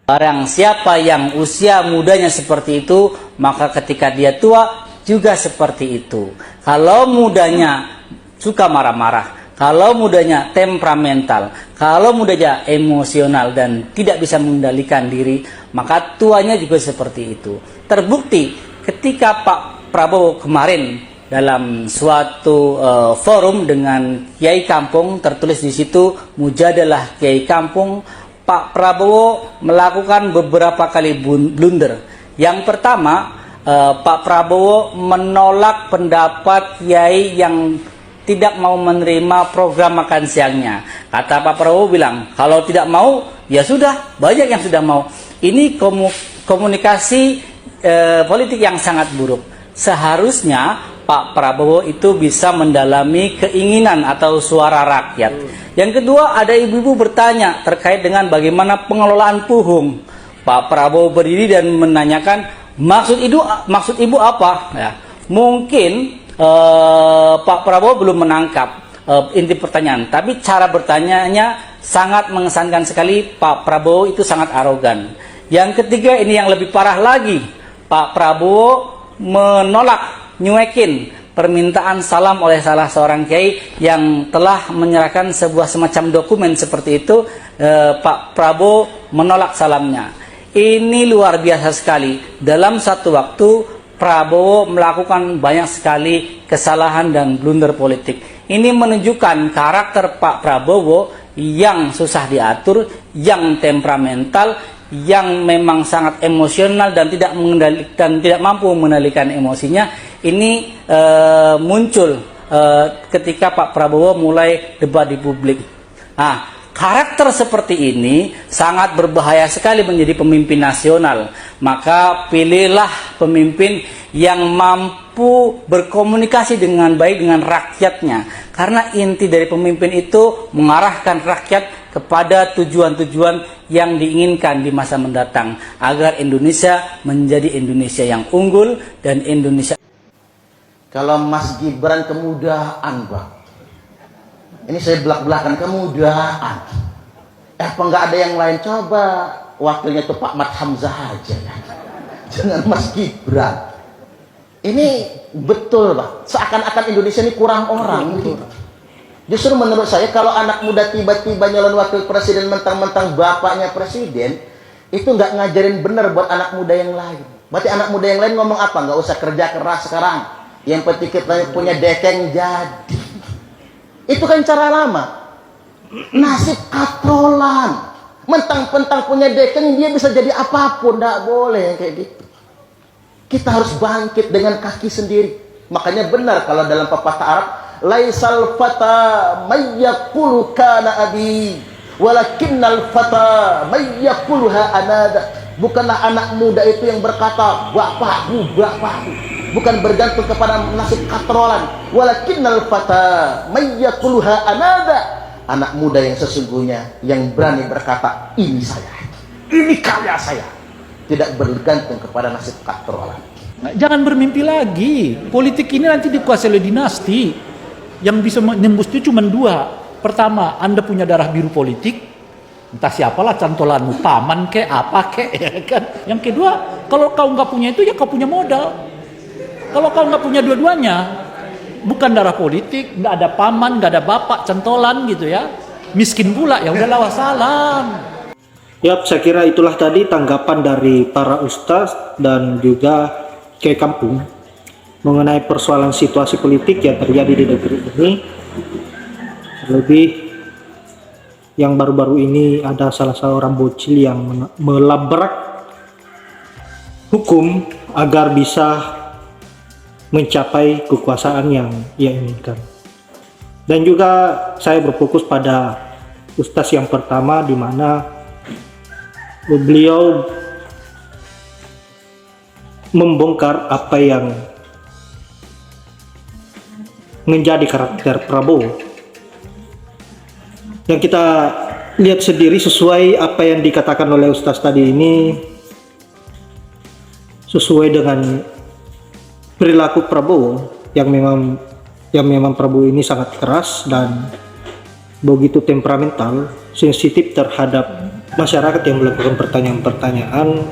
Barang siapa yang usia mudanya seperti itu, maka ketika dia tua juga seperti itu. Kalau mudanya suka marah-marah, kalau mudanya temperamental, kalau mudanya emosional dan tidak bisa mengendalikan diri, maka tuanya juga seperti itu. Terbukti ketika Pak Prabowo kemarin dalam suatu forum dengan Kiai Kampung, tertulis di situ Mujadalah Kiai Kampung, Pak Prabowo melakukan beberapa kali blunder. Yang pertama, Pak Prabowo menolak pendapat Kiai yang tidak mau menerima program makan siangnya. Kata Pak Prabowo bilang, kalau tidak mau, ya sudah, banyak yang sudah mau. Ini komunikasi politik yang sangat buruk. Seharusnya Pak Prabowo itu bisa mendalami keinginan atau suara rakyat. Yang kedua, ada ibu-ibu bertanya terkait dengan bagaimana pengelolaan Puhung. Pak Prabowo berdiri dan menanyakan, maksud ibu apa? Ya, mungkin Pak Prabowo belum menangkap inti pertanyaan, tapi cara bertanyanya sangat mengesankan sekali. Pak Prabowo itu sangat arogan. Yang ketiga, ini yang lebih parah lagi, Pak Prabowo menolak, nyuekin permintaan salam oleh salah seorang kiai yang telah menyerahkan sebuah semacam dokumen seperti itu. Pak Prabowo menolak salamnya. Ini luar biasa sekali. Dalam satu waktu Prabowo melakukan banyak sekali kesalahan dan blunder politik. Ini menunjukkan karakter Pak Prabowo yang susah diatur, yang temperamental, yang memang sangat emosional dan tidak mampu mengendalikan emosinya. Ini muncul ketika Pak Prabowo mulai debat di publik. Nah, karakter seperti ini sangat berbahaya sekali menjadi pemimpin nasional. Maka pilihlah pemimpin yang mampu berkomunikasi dengan baik dengan rakyatnya. Karena inti dari pemimpin itu mengarahkan rakyat kepada tujuan-tujuan yang diinginkan di masa mendatang, agar Indonesia menjadi Indonesia yang unggul dan Indonesia. Kalau Mas Gibran kemudahan, Bang. Ini saya belak-belakan kemudahan. Apa nggak ada yang lain? Coba wakilnya tuh Pak Mat Hamzah aja. Jangan Mas Gibran. Ini betul, Bang. Seakan-akan Indonesia ini kurang orang. Gitu. Justru menurut saya kalau anak muda tiba-tiba nyalon wakil presiden mentang-mentang bapaknya presiden, itu nggak ngajarin bener buat anak muda yang lain. Berarti anak muda yang lain ngomong apa? Nggak usah kerja keras sekarang. Yang penting kita punya dekeng jadi. Itu kan cara lama. Nasib katrolan. Mentang-mentang punya dekeng dia bisa jadi apapun. Nggak boleh yang kayak gitu. Kita harus bangkit dengan kaki sendiri. Makanya benar kalau dalam pepatah Arab, laisal fata mayyaqulu kana abi walakinnal fata mayyaquluha anada. Bukanlah anak muda itu yang berkata bapakku, bapakku. Bukan bergantung kepada nasib katrolan. Walakinnal fata mayyaquluha anada. Anak muda yang sesungguhnya yang berani berkata, ini saya, ini karya saya. Tidak bergantung kepada nasib katrolan. Jangan bermimpi lagi. Politik ini nanti dikuasai oleh dinasti. Yang bisa menembus itu cuma dua. Pertama, Anda punya darah biru politik, entah siapalah cantolanmu, paman kek, apa kek, ya kan. Yang kedua, kalau kau nggak punya itu, ya kau punya modal. Kalau kau nggak punya dua-duanya, bukan darah politik, nggak ada paman, nggak ada bapak, cantolan gitu ya, miskin pula, ya udahlah wassalam. Yap, saya kira itulah tadi tanggapan dari para ustaz dan juga Kiai Kampung mengenai persoalan situasi politik yang terjadi di negeri ini. Lebih yang baru-baru ini ada salah seorang bocil yang melabrak hukum agar bisa mencapai kekuasaan yang ia inginkan. Dan juga saya berfokus pada ustaz yang pertama, di mana beliau membongkar apa yang menjadi karakter Prabowo. Yang kita lihat sendiri sesuai apa yang dikatakan oleh Ustaz tadi ini, sesuai dengan perilaku Prabowo yang memang Prabowo ini sangat keras dan begitu temperamental, sensitif terhadap masyarakat yang melakukan pertanyaan-pertanyaan,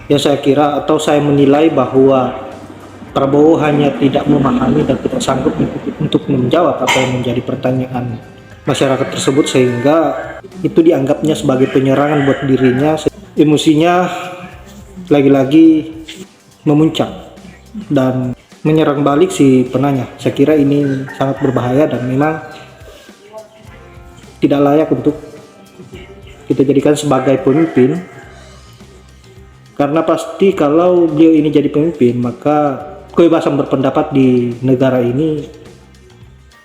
ya saya kira atau saya menilai bahwa Prabowo hanya tidak memahami dan tidak sanggup untuk menjawab apa yang menjadi pertanyaan masyarakat tersebut, sehingga itu dianggapnya sebagai penyerangan buat dirinya. Emosinya lagi-lagi memuncak dan menyerang balik si penanya. Saya kira ini sangat berbahaya dan memang tidak layak untuk kita jadikan sebagai pemimpin, karena pasti kalau beliau ini jadi pemimpin maka kebebasan berpendapat di negara ini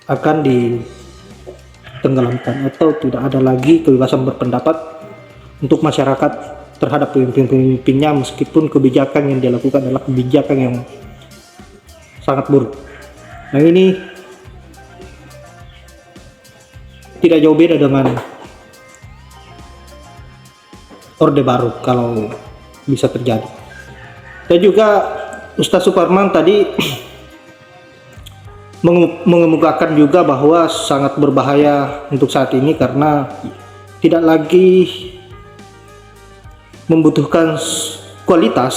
akan ditenggelamkan atau tidak ada lagi kebebasan berpendapat untuk masyarakat terhadap pemimpin-pemimpinnya, meskipun kebijakan yang dilakukan adalah kebijakan yang sangat buruk. Nah, ini tidak jauh beda dengan Orde Baru kalau bisa terjadi. Dan juga Ustaz Suparman tadi mengemukakan juga bahwa sangat berbahaya untuk saat ini karena tidak lagi membutuhkan kualitas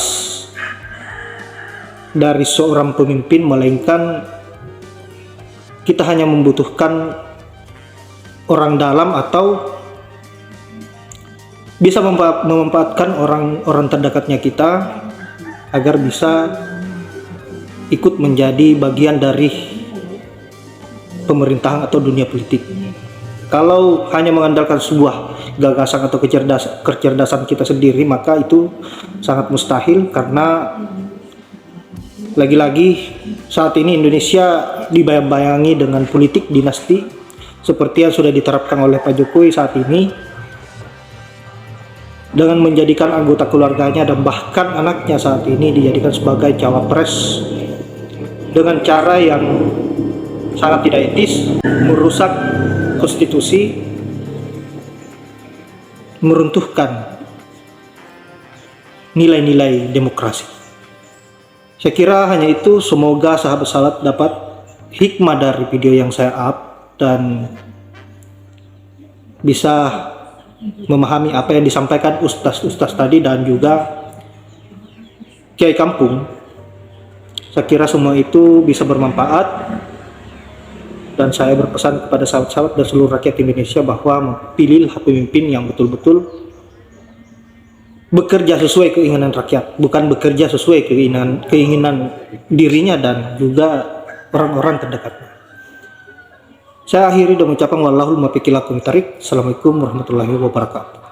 dari seorang pemimpin, melainkan kita hanya membutuhkan orang dalam atau bisa memanfaatkan orang-orang terdekatnya kita agar bisa ikut menjadi bagian dari pemerintahan atau dunia politik. Kalau hanya mengandalkan sebuah gagasan atau kecerdasan kita sendiri, maka itu sangat mustahil, karena lagi-lagi saat ini Indonesia dibayang-bayangi dengan politik dinasti seperti yang sudah diterapkan oleh Pak Jokowi saat ini, dengan menjadikan anggota keluarganya dan bahkan anaknya saat ini dijadikan sebagai cawapres dengan cara yang sangat tidak etis, merusak konstitusi, meruntuhkan nilai-nilai demokrasi. Saya kira hanya itu. Semoga sahabat-sahabat dapat hikmah dari video yang saya up dan bisa memahami apa yang disampaikan ustaz-ustaz tadi dan juga kiai kampung. Saya kira semua itu bisa bermanfaat, dan saya berpesan kepada sahabat-sahabat dan seluruh rakyat Indonesia bahwa pilihlah pemimpin yang betul-betul bekerja sesuai keinginan rakyat, bukan bekerja sesuai keinginan dirinya dan juga orang-orang terdekatnya. Saya akhiri dengan ucapan wallahul muwaffiq ila aqwamit thoriq. Assalamualaikum warahmatullahi wabarakatuh.